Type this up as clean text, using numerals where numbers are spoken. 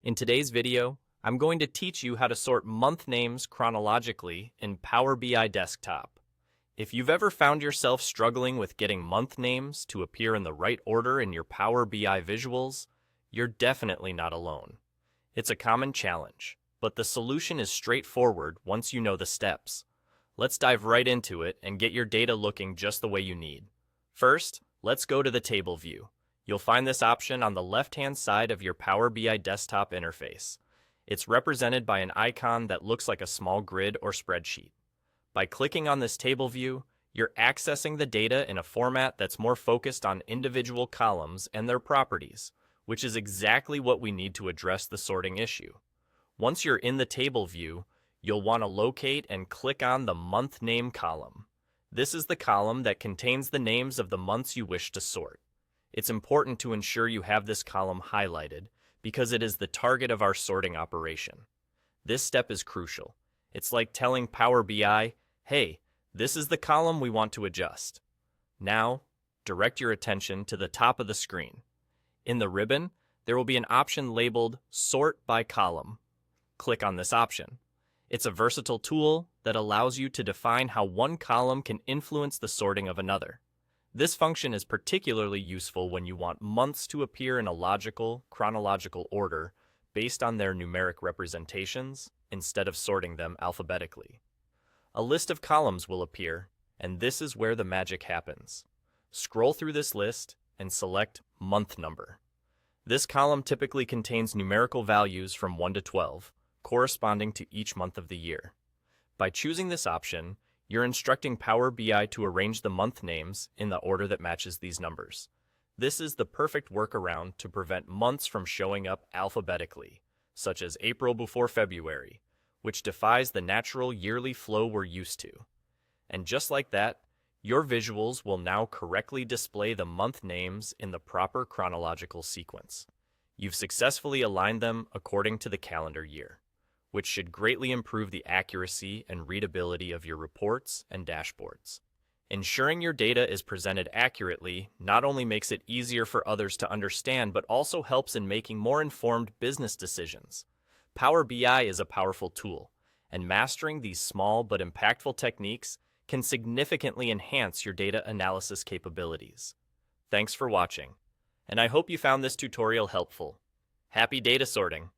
In today's video, I'm going to teach you how to sort month names chronologically in Power BI Desktop. If you've ever found yourself struggling with getting month names to appear in the right order in your Power BI visuals, you're definitely not alone. It's a common challenge, but the solution is straightforward once you know the steps. Let's dive right into it and get your data looking just the way you need. First, let's go to the table view. You'll find this option on the left-hand side of your Power BI desktop interface. It's represented by an icon that looks like a small grid or spreadsheet. By clicking on this table view, you're accessing the data in a format that's more focused on individual columns and their properties, which is exactly what we need to address the sorting issue. Once you're in the table view, you'll want to locate and click on the month name column. This is the column that contains the names of the months you wish to sort. It's important to ensure you have this column highlighted because it is the target of our sorting operation. This step is crucial. It's like telling Power BI, hey, this is the column we want to adjust. Now, direct your attention to the top of the screen. In the ribbon, there will be an option labeled Sort by Column. Click on this option. It's a versatile tool that allows you to define how one column can influence the sorting of another. This function is particularly useful when you want months to appear in a logical, chronological order based on their numeric representations instead of sorting them alphabetically. A list of columns will appear, and this is where the magic happens. Scroll through this list and select Month Number. This column typically contains numerical values from 1 to 12, corresponding to each month of the year. By choosing this option, you're instructing Power BI to arrange the month names in the order that matches these numbers. This is the perfect workaround to prevent months from showing up alphabetically, such as April before February, which defies the natural yearly flow we're used to. And just like that, your visuals will now correctly display the month names in the proper chronological sequence. You've successfully aligned them according to the calendar year, which should greatly improve the accuracy and readability of your reports and dashboards. Ensuring your data is presented accurately not only makes it easier for others to understand, but also helps in making more informed business decisions. Power BI is a powerful tool, and mastering these small but impactful techniques can significantly enhance your data analysis capabilities. Thanks for watching, and I hope you found this tutorial helpful. Happy data sorting!